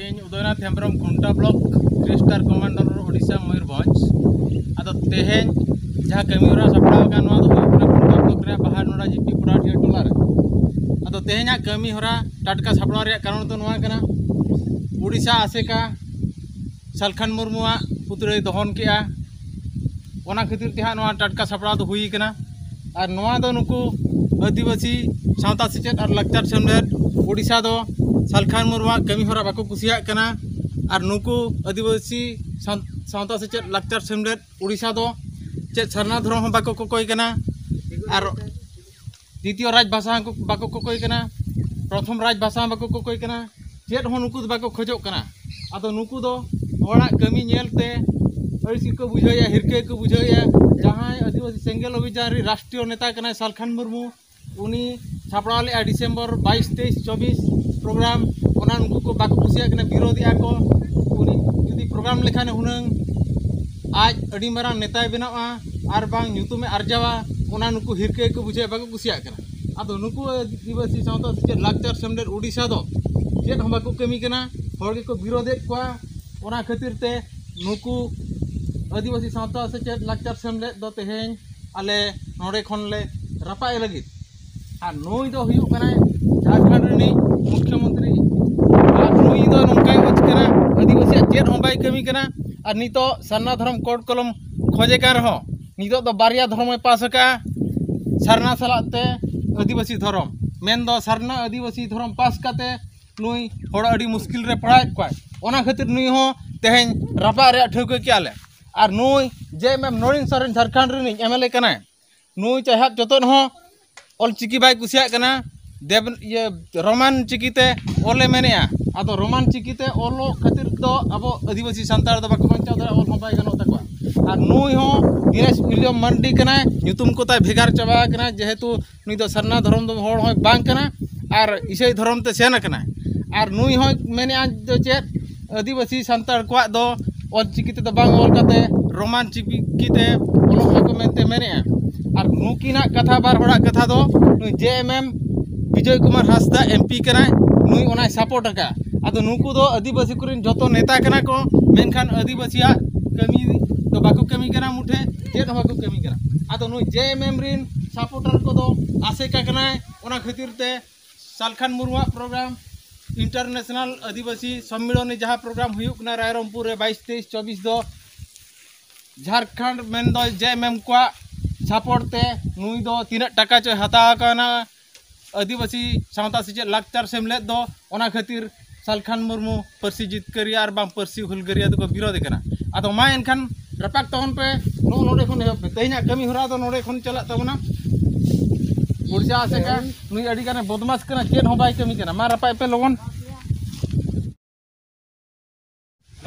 इन Udaynath Hembram Khunta block 3 star commander Odisha Mayurbhanj अद तेहें जहाँ कमीरा सपड़ा खुंटा ब्लॉक रे बाहर नोड़ा जीपी पुराटिया टोला रे अद तेहें कमी हरा टाटका सपड़ा रे कारण तो नोआ कना उड़ीसा आसेका सालखान मुर्मुआ पुतरे दहन केआ ओना खातिर ते नोआ टाटका सपड़ा तो हुई कना और नोआ दो नुकु आदिवासी सावता सेचेद और लाक्चर सेमलेद उड़ीसा दो सालखान मुर्मुआ कमी हरा बाको कुसिया कना और नुकु आदिवासी सावता सेचेद लाक्चर सेमलेद उड़ीसा दो चेद सरना धर्म हम बाको कोकोय कना और द्वितीय राज भाषा को बाको कोकोय कना प्रथम राज भाषा बाको कोकोय कना चेद हो नुकु बाको खोजो कना आदो नुकु दो होड़ा कमी नेलते अड़सी को बुझाया हिरके को बुझाया जहाँ आदिवासी सेंगल अभियान राष्ट्रीय नेता कना सालखान मुर्मू उनी छापड़ा ले डिसेम्बर 22, 23, 24 प्रोग्राम ओना नुकु को बाको कुसिया कना विरोधी को उनी जुदी प्रोग्राम लेखाने हुनंग आज अड़ी मारांग नेताय बनावा आर बांग ᱧᱩᱛᱩᱢᱮ ᱟᱨᱡᱟᱣᱟ ओना नुकु हिरके को बुझे बाको कुसिया कना आदो नुकु आदिवासी सावता सेचेद लाक्चर सेमलेद उड़ीसा दो चेद हम बाको कमी कना हर के को विरोधेद कोआ ओना खातिर ते नुकु आदिवासी सावता सेचेद लाक्चर सेमलेद दो तेहें आले नोडे खन ले रपाय लगित और नुई दो हुयु कना झारखंड रिनी मुख्यमंत्री और नुई दो नंकाय वच कना आदिवासी चेद हम बाय कमी कना और नितो सरना धर्म कोड कलम खोजे का रहो नितो दो बारिया धर्म पास का सरना सलाते आदिवासी धर्म मेन दो सरना आदिवासी धर्म पास काते नुई होड़ा अड़ी मुश्किल रे पढ़ाए कोय ओना खातिर नुई हो तेहें रपा रे ठौके केआले और नुई जे मैम नोरिन सरन झारखंड रिनी एमएलए कना नुई चाहे जतन हो ऑल चिकी बाय कुसिया कना देव ये रोमान चिकीते ओले मेनेया आदो रोमान चिकीते ओलो खातिर दो अब आदिवासी संतार दो बाको बांचा दो ओल होबाय गनो तकवा और नुई हो दिनेश विलियम मंडी कना ᱧᱩᱛᱩᱢ को ताय भेगार चबा कना जेहेतु नुई दो सरना धर्म दो होड़ होय बांग कना और इसे धर्म ते सेन कना और नुई हो मेने आज दो चेद आदिवासी संतार को दो ऑल चिकीते दो बांग ओल काते रोमान चिकीते ओलो को मेनते मेनेया और नुकिना कथा बार होड़ा कथा दो नुई जेएमएम विजय कुमार हांसदा एमपी कना नुई ओनाय सपोर्ट का आदो नुकु दो आदिवासी कुरिन जतो नेता कना को मेनखान आदिवासिया कमी तो बाको कमी कना मुठे चेद बाको कमी कना आदो नुई जेएमएम रिन सपोर्टर को दो आसे का कना ओना खातिर ते सालखान मुर्मुआ प्रोग्राम इंटरनेशनल आदिवासी सम्मेलन जहाँ प्रोग्राम हुयुकना रायरंगपुर 22, 23, 24 दो झारखंड मेन दो जेएमएम को सपोर्ट ते नुई दो तीना टाका चो हता कना आदिवासी सावता सेचेद लाक्चर सेमलेद दो ओना खातिर सालखान मुर्मू परसी जितकारिया और बांग परसी हुलगारिया दो विरोध कना आदो मा एनखान रपाक तहन पे नो नोडे खन हेब तेहिना कमी हरा दो नोडे खन चला तबना उड़ीसा आसेका नुई अड़ी गाने बदमाश कना चेद हो बाय कमी कना मा रपाय पे लोगन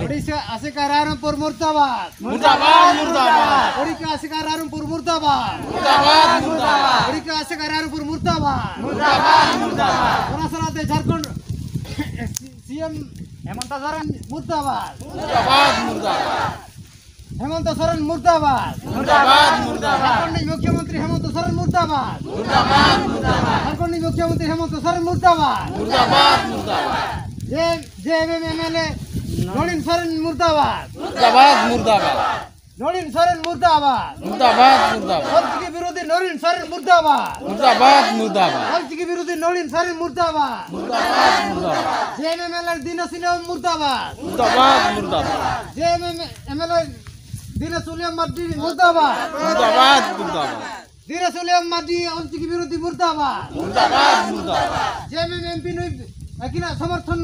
उड़ीसा आसेका रायरंगपुर मुर्दाबाद मुर्दाबाद मुर्दाबाद उड़ीसा आसेका रायरंगपुर मुर्दाबाद मुर्दाबाद मुर्दाबाद उड़ीसा आसेका रायरंगपुर मुर्दाबाद मुर्दाबाद मुर्दाबाद ओना सलाते झारखंड सीएम हेमंत सोरेन मुर्दाबाद मुर्दाबाद मुर्दाबाद हेमंत सोरेन मुर्दाबाद मुर्दाबाद मुर्दाबाद झारखंड मुख्यमंत्री हेमंत सोरेन मुर्दाबाद मुर्दाबाद मुर्दाबाद झारखंड मुख्यमंत्री हेमंत सोरेन मुर्दाबाद मुर्दाबाद मुर्दाबाद जेएमएम एमएलए नोलिन सोरेन मुर्दाबाद मुर्दाबाद मुर्दाबाद नोलिन सोरेन मुर्दाबाद मुर्दाबाद मुर्दाबाद ऑलचिकी विरोधी नोलिन सोरेन मुर्दाबाद मुर्दाबाद मुर्दाबाद ऑलचिकी विरोधी नोलिन सोरेन मुर्दाबाद मुर्दाबाद मुर्दाबाद जेएमएम एमएलए दिनेश उलियम मुर्दाबाद मुर्दाबाद मुर्दाबाद जेएमएम एमएलए दिनेश उलियम मड्डी मुर्दाबाद मुर्दाबाद मुर्दाबाद दिनेश उलियम मड्डी ऑलचिकी विरोधी मुर्दाबाद मुर्दाबाद मुर्दाबाद जेएमएम एमपी नुई अकिना समर्थन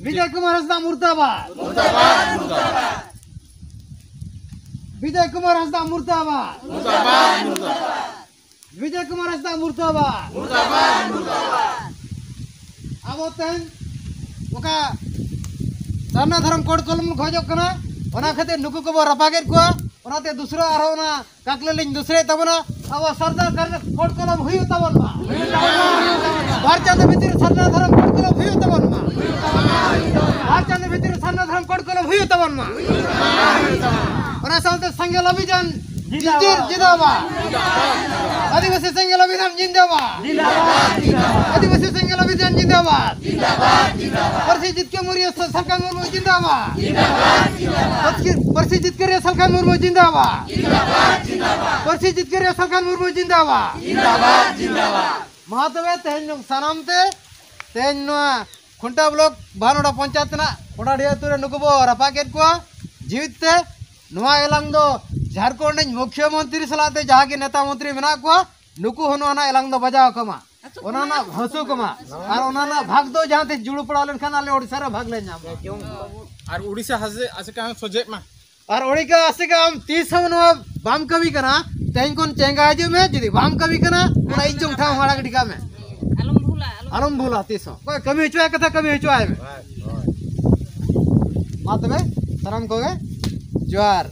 विजय कुमार हांसदा मुर्दाबाद मुर्दाबाद मुर्दाबाद विजय कुमार हांसदा मुर्दाबाद मुर्दाबाद मुर्दाबाद विजय कुमार हांसदा मुर्दाबाद मुर्दाबाद मुर्दाबाद अब तेन ओका सरना धर्म कोड कलम खोजो कना ओना खातिर नुकु को रपागेर को ओनाते दूसरा आरो ना काकले लिंग दूसरे तबना अब सरदार कर कोड कलम हुई तबन मा भारत भीतर सरना धर्म कोड कलम हुई तबन मा भारत भीतर सरना धर्म कोड कलम हुई तबन मा ओना साथे संगल अभियान जिंदाबाद आदिवासी संगल अभियान जिंदाबाद आदिवासी संगल अभियान जिंदाबाद परसी जितके मुर्मू सरकार मुर्मू जिंदाबाद परसी जितके सरकार मुर्मू जिंदाबाद परसी जितके सरकार मुर्मू जिंदाबाद मा तबे तेहन सानामते तेहन खुंटा ब्लॉक भानोड़ा पंचायत ना ओडाडिया तुरे नुकुबो रपाकेट को जीवितते नुआ एलांग दो झारखंड मुख्यमंत्री सलाते जहाँ के नेता मंत्री मेना को नुकु होना एलांग दो बजाव कमा ओनाना हसु कमा और ओनाना भाग दो जहाँ ते जुड़ू पड़ा लेन खाना ले ओडिसा रे भाग ले नाम और उड़ीसा हसे आसे का सोजे मा और ओडिका आसे का हम 30 नो बाम कवि कना तेन कोन चेंगा आजू में जदी बाम कवि कना ओना इचों ठा हमारा गडिका में आलम भूला 30 कोई कमी हिचवा कथा कमी हिचवा है मात में सलाम कोगे जोहार।